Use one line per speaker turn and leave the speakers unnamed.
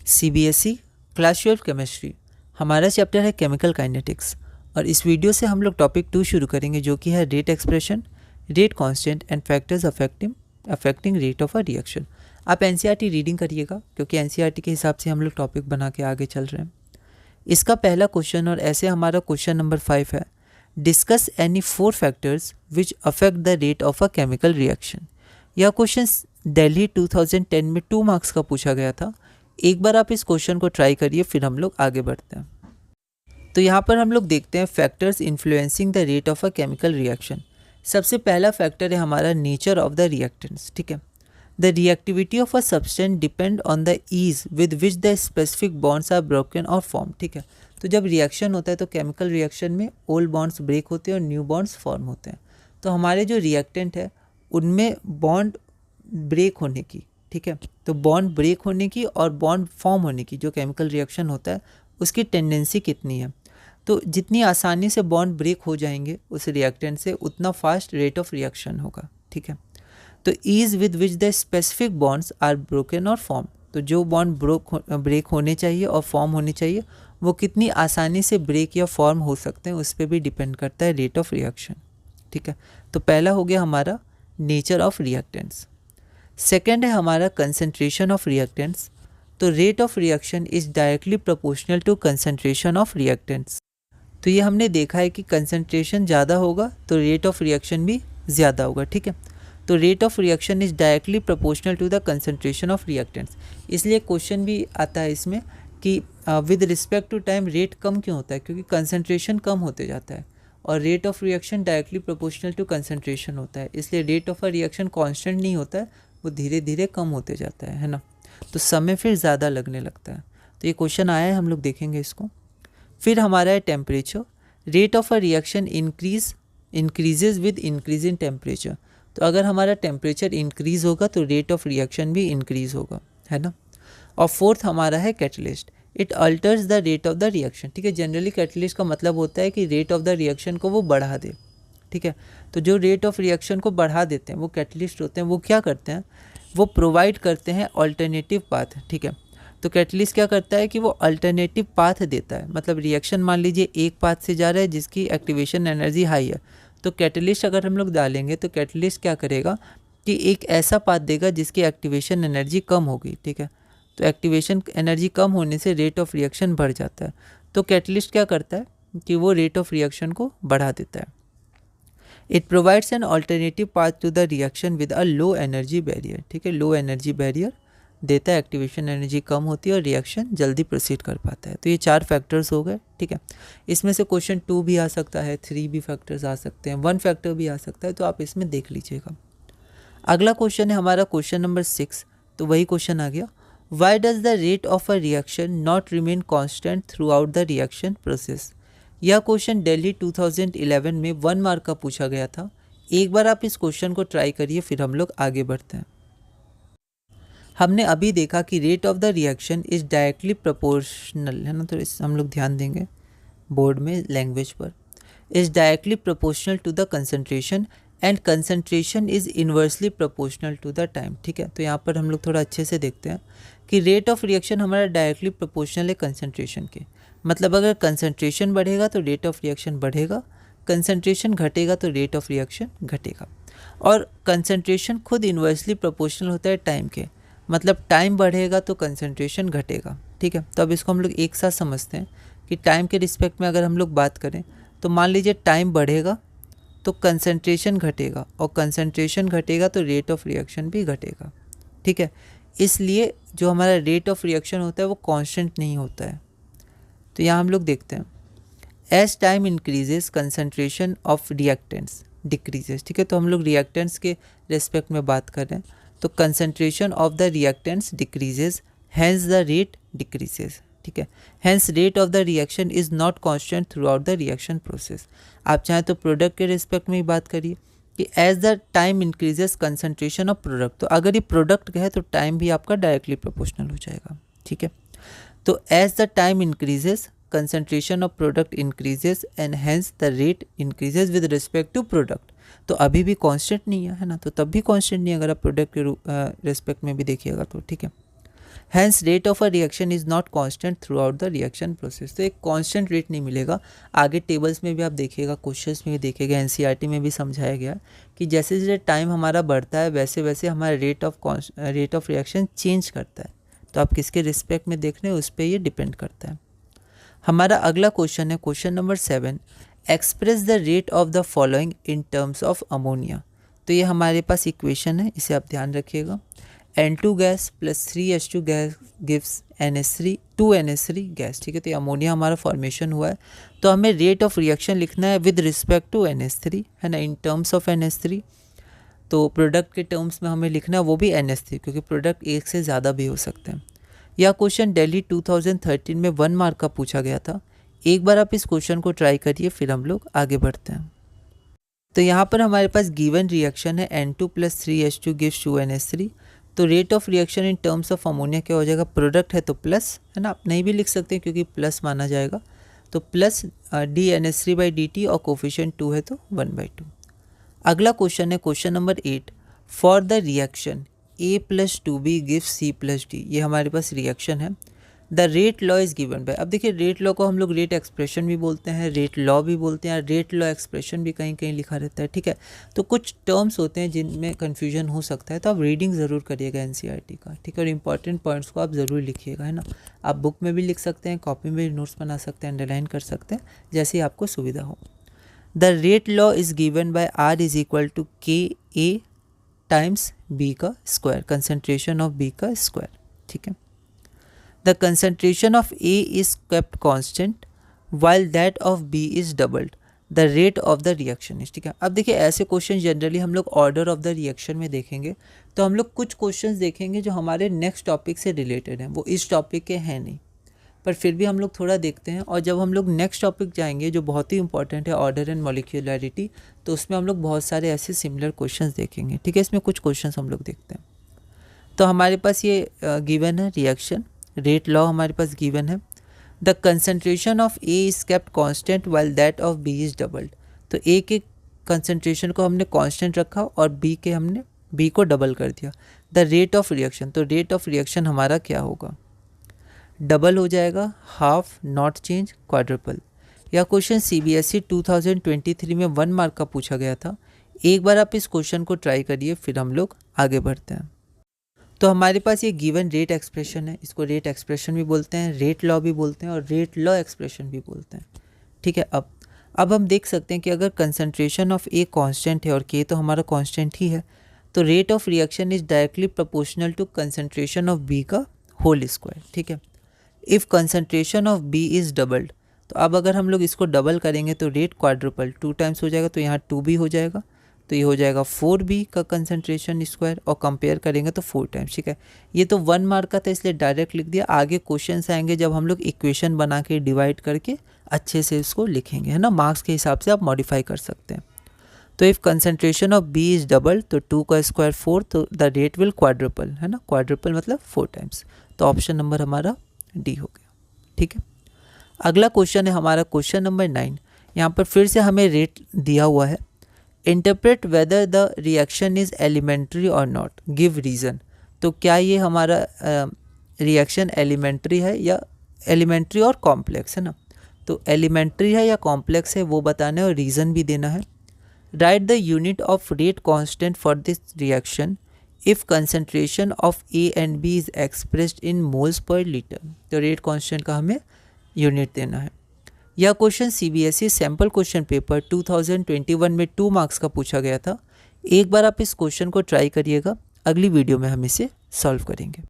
CBSE class 12 chemistry. हमारा chapter है chemical kinetics और इस वीडियो से हम लोग टॉपिक 2 शुरू करेंगे जो कि है rate expression, rate constant and factors affecting rate of a reaction. आप एनसीईआरटी रीडिंग करिएगा क्योंकि एनसीईआरटी के हिसाब से हम लोग टॉपिक बना के आगे चल रहे हैं। इसका पहला क्वेश्चन और ऐसे हमारा क्वेश्चन नंबर 5 है, discuss any 4 factors which affect the rate of a chemical reaction. यह क्वेश्चन दिल्ली 2010 में 2 मार्क्स का पूछा गया था। एक बार आप इस क्वेश्चन को ट्राई करिए, फिर हम लोग आगे बढ़ते हैं। तो यहाँ पर हम लोग देखते हैं factors influencing the rate of a chemical reaction. सबसे पहला फैक्टर है हमारा नेचर ऑफ द रिएक्टेंट्स। ठीक है, the reactivity of a substance depend on the ease with which the specific bonds are broken और फॉर्म। ठीक है, तो जब रिएक्शन होता है तो केमिकल रिएक्शन में ओल्ड बॉन्ड्स ब्रेक होते हैं और न्यू बॉन्ड्स फॉर्म होते हैं। तो हमारे जो रिएक्टेंट है उनमें बॉन्ड ब्रेक होने की, ठीक है, तो बॉन्ड ब्रेक होने की और बॉन्ड फॉर्म होने की जो केमिकल रिएक्शन होता है उसकी टेंडेंसी कितनी है। तो जितनी आसानी से बॉन्ड ब्रेक हो जाएंगे उस रिएक्टेंट से उतना फास्ट रेट ऑफ रिएक्शन होगा। ठीक है, तो ease with which the specific bonds are broken और फॉर्म, तो जो बॉन्ड ब्रेक होने चाहिए और फॉर्म होने चाहिए वो कितनी आसानी से ब्रेक या फॉर्म हो सकते हैं उस पर भी डिपेंड करता है रेट ऑफ रिएक्शन। ठीक है, तो पहला हो गया हमारा नेचर ऑफ रिएक्टेंट्स। सेकेंड है हमारा कंसंट्रेशन ऑफ रिएक्टेंट्स। तो rate of reaction is directly proportional to concentration of reactants. तो ये हमने देखा है कि कंसंट्रेशन ज़्यादा होगा तो रेट ऑफ रिएक्शन भी ज़्यादा होगा। ठीक है, तो rate of reaction is directly proportional to the concentration of reactants. इसलिए क्वेश्चन भी आता है इसमें कि with respect to time rate कम क्यों होता है, क्योंकि कंसंट्रेशन कम होते जाता है और rate of reaction directly proportional to concentration होता है। इसलिए rate of a reaction constant नहीं होता है, वो धीरे धीरे कम होते जाता है ना, तो समय फिर ज़्यादा लगने लगता है। तो ये क्वेश्चन आया है, हम लोग देखेंगे इसको। फिर हमारा है temperature. Rate of a reaction increases with increase in temperature. तो अगर हमारा टेम्परेचर इंक्रीज होगा तो रेट ऑफ रिएक्शन भी इंक्रीज होगा, है ना। और फोर्थ हमारा है catalyst. It altars the rate of the reaction. ठीक है, जनरली कैटलिस्ट का मतलब होता है कि रेट ऑफ द रिएक्शन को वो बढ़ा दे। ठीक है, तो जो रेट ऑफ रिएक्शन को बढ़ा देते हैं वो कैटलिस्ट होते हैं। वो क्या करते हैं, वो प्रोवाइड करते हैं अल्टरनेटिव पाथ। ठीक है, तो कैटलिस्ट क्या करता है कि वो अल्टरनेटिव पाथ देता है। मतलब रिएक्शन मान लीजिए एक पाथ से जा रहा है जिसकी एक्टिवेशन एनर्जी हाई है, तो कैटलिस्ट अगर हम लोग डालेंगे तो कैटलिस्ट क्या करेगा कि एक ऐसा पाथ देगा जिसकी एक्टिवेशन एनर्जी कम होगी। ठीक है, तो एक्टिवेशन एनर्जी कम होने से रेट ऑफ रिएक्शन बढ़ जाता है। तो कैटलिस्ट क्या करता है कि वो रेट ऑफ रिएक्शन को बढ़ा देता है। It provides an alternative path to the reaction with a low energy barrier. ठीक है, लो एनर्जी बैरियर देता है, एक्टिवेशन एनर्जी कम होती है और रिएक्शन जल्दी प्रोसीड कर पाता है। तो ये 4 फैक्टर्स हो गए। ठीक है, इसमें से क्वेश्चन 2 भी आ सकता है, 3 भी फैक्टर्स आ सकते हैं, 1 फैक्टर भी आ सकता है, तो आप इसमें देख लीजिएगा। अगला क्वेश्चन है हमारा क्वेश्चन नंबर 6। तो वही क्वेश्चन आ गया, why does the rate of a reaction not remain constant through out the reaction process. यह क्वेश्चन दिल्ली 2011 में 1 मार्क का पूछा गया था। एक बार आप इस क्वेश्चन को ट्राई करिए, फिर हम लोग आगे बढ़ते हैं। हमने अभी देखा कि rate of the reaction is directly proportional, है ना, तो इस हम लोग ध्यान देंगे बोर्ड में लैंग्वेज पर। Is directly proportional to the concentration and concentration is inversely proportional to the time. ठीक है, तो यहाँ पर हम लोग थोड़ा अच्छे से देखते हैं कि रेट ऑफ रिएक्शन हमारा डायरेक्टली प्रोपोर्शनल है कंसंट्रेशन के। मतलब अगर कंसंट्रेशन बढ़ेगा तो रेट ऑफ रिएक्शन बढ़ेगा, कंसंट्रेशन घटेगा तो रेट ऑफ रिएक्शन घटेगा। और कंसंट्रेशन खुद इन्वर्सली प्रोपोर्शनल होता है टाइम के, मतलब टाइम बढ़ेगा तो कंसंट्रेशन घटेगा। ठीक है, तो अब इसको हम लोग एक साथ समझते हैं कि टाइम के रिस्पेक्ट में अगर हम लोग बात करें तो मान लीजिए टाइम बढ़ेगा तो कंसंट्रेशन घटेगा और कंसंट्रेशन घटेगा तो रेट ऑफ रिएक्शन भी घटेगा। ठीक है, इसलिए जो हमारा रेट ऑफ रिएक्शन होता है वो कांस्टेंट नहीं होता है। तो यहाँ हम लोग देखते हैं, as time increases concentration of reactants decreases. ठीक है, तो हम लोग रिएक्टेंट्स के रेस्पेक्ट में बात कर रहे हैं, तो concentration of the reactants decreases, hence the rate decreases. ठीक है, hence rate of the reaction is not constant throughout the reaction process. आप चाहें तो प्रोडक्ट के रिस्पेक्ट में ही बात करिए कि as the time increases concentration of product. तो अगर ये प्रोडक्ट का है तो टाइम भी आपका डायरेक्टली प्रोपोर्शनल हो जाएगा। ठीक है, तो as the time increases concentration of product increases and hence the rate increases with respect to product. तो अभी भी कांस्टेंट नहीं है ना, तो तब भी कांस्टेंट नहीं है अगर आप प्रोडक्ट के रिस्पेक्ट में भी देखिएगा तो। ठीक है, hence rate of a reaction is not constant throughout the reaction process. तो एक कांस्टेंट रेट नहीं मिलेगा। आगे टेबल्स में भी आप देखिएगा, क्वेश्चंस में भी देखिएगा, एनसीईआरटी में भी समझाया गया कि जैसे जैसे टाइम हमारा बढ़ता है वैसे वैसे हमारा रेट ऑफ रिएक्शन चेंज करता है। तो आप किसके रिस्पेक्ट में देख रहे हैं उस पर ये डिपेंड करता है। हमारा अगला क्वेश्चन है question number 7, express the rate of the following in terms of ammonia. तो ये हमारे पास इक्वेशन है, इसे आप ध्यान रखिएगा। N2 gas plus 3H2 gas gives NH3 2NH3 gas, ठीक है। तो ये अमोनिया हमारा फॉर्मेशन हुआ है, तो हमें रेट ऑफ रिएक्शन लिखना है विद रिस्पेक्ट टू NH3, है ना, इन टर्म्स ऑफ NH3। तो प्रोडक्ट के टर्म्स में हमें लिखना है वो भी NH3, क्योंकि प्रोडक्ट एक से ज़्यादा भी हो सकते हैं। यह क्वेश्चन दिल्ली 2013 में 1 मार्क का पूछा गया था। एक बार आप इस क्वेश्चन को ट्राई करिए, फिर हम लोग आगे बढ़ते हैं। तो यहाँ पर हमारे पास गिवन रिएक्शन है N2 plus 3H2 gives 2NH3। तो rate of reaction in terms of ammonia क्या हो जाएगा, प्रोडक्ट है तो प्लस, है ना, आप नहीं भी लिख सकते हैं क्योंकि प्लस माना जाएगा। तो प्लस DNH3/dt और कोफिशिएंट 2 है तो 1/2। अगला क्वेश्चन है question number 8, for the reaction A plus 2B gives C plus D। ये हमारे पास रिएक्शन है। The rate law is given bye, अब देखिए रेट लॉ को हम लोग रेट एक्सप्रेशन भी बोलते हैं, रेट लॉ भी बोलते हैं, रेट लॉ एक्सप्रेशन भी कहीं कहीं लिखा रहता है, ठीक है। तो कुछ टर्म्स होते हैं जिनमें कन्फ्यूजन हो सकता है, तो आप रीडिंग ज़रूर करिएगा एनसीईआरटी का, ठीक है। और इंपॉर्टेंट पॉइंट्स को आप ज़रूर लिखिएगा, है ना। आप बुक में भी लिख सकते हैं, कॉपी में भी नोट्स बना सकते हैं, अंडरलाइन कर सकते हैं, जैसे आपको सुविधा हो। The rate law is given by R is equal to KA times B का स्क्वायर, कंसनट्रेशन ऑफ B का स्क्वायर, ठीक है। The concentration of A is kept constant while that of B is doubled. The rate of the reaction is, ठीक है। अब देखिए ऐसे question generally हम लोग ऑर्डर ऑफ द रिएक्शन में देखेंगे, तो हम लोग कुछ क्वेश्चंस देखेंगे जो हमारे नेक्स्ट टॉपिक से रिलेटेड हैं, वो इस टॉपिक के हैं नहीं, पर फिर भी हम लोग थोड़ा देखते हैं। और जब हम लोग नेक्स्ट टॉपिक जाएंगे जो बहुत ही इंपॉर्टेंट है, ऑर्डर एंड मॉलिक्यूलरिटी, तो उसमें हम लोग बहुत सारे ऐसे सिमिलर क्वेश्चंस देखेंगे, ठीक है। इसमें कुछ क्वेश्चंस हम लोग देखते हैं। तो हमारे पास ये गिवन है रिएक्शन, रेट लॉ हमारे पास गिवन है। The concentration of A is kept constant while that of B is doubled. तो ए के कंसनट्रेशन को हमने कांस्टेंट रखा और बी को डबल कर दिया। द रेट ऑफ रिएक्शन, तो रेट ऑफ रिएक्शन हमारा क्या होगा, डबल हो जाएगा, हाफ, नॉट चेंज, क्वाड्रुपल। यह क्वेश्चन CBSE 2023 में 1 मार्क का पूछा गया था। एक बार आप इस क्वेश्चन को ट्राई करिए, फिर हम लोग आगे बढ़ते हैं। तो हमारे पास ये गिवन रेट एक्सप्रेशन है, इसको रेट एक्सप्रेशन भी बोलते हैं, रेट लॉ भी बोलते हैं और रेट लॉ एक्सप्रेशन भी बोलते हैं, ठीक है। अब हम देख सकते हैं कि अगर कंसंट्रेशन ऑफ ए कांस्टेंट है और के तो हमारा कांस्टेंट ही है, तो rate of reaction is directly proportional to concentration of B का होल स्क्वायर, ठीक है। If concentration of B is doubled, तो अब अगर हम लोग इसको डबल करेंगे तो रेट क्वाड्रुपल 2 टाइम्स हो जाएगा, तो यहाँ 2B हो जाएगा, तो ये हो जाएगा 4B का कंसंट्रेशन स्क्वायर, और कंपेयर करेंगे तो 4 टाइम्स, ठीक है। ये तो 1 मार्क का था इसलिए डायरेक्ट लिख दिया। आगे क्वेश्चंस आएंगे जब हम लोग इक्वेशन बना के डिवाइड करके अच्छे से इसको लिखेंगे, है ना, मार्क्स के हिसाब से आप मॉडिफाई कर सकते हैं। तो if concentration of B is double, तो 2 का स्क्वायर 4, तो द रेट विल क्वाड्रुपल, है ना, क्वाड्रुपल मतलब 4 टाइम्स। तो ऑप्शन नंबर हमारा डी हो गया, ठीक है। अगला क्वेश्चन है हमारा क्वेश्चन नंबर 9। यहाँ पर फिर से हमें रेट दिया हुआ है। Interpret whether the reaction is elementary और नॉट, गिव रीज़न। तो क्या ये हमारा रिएक्शन एलिमेंट्री है या एलिमेंट्री और कॉम्प्लेक्स, है ना। तो एलिमेंट्री है या कॉम्प्लेक्स है वो बताना है और रीज़न भी देना है। Write the unit of rate constant for this reaction if concentration of A and B is expressed in moles per litre. तो रेट कांस्टेंट का हमें यूनिट देना है। यह question CBSE sample question paper 2021 में 2 मार्क्स का पूछा गया था। एक बार आप इस क्वेश्चन को ट्राई करिएगा, अगली वीडियो में हम इसे सॉल्व करेंगे।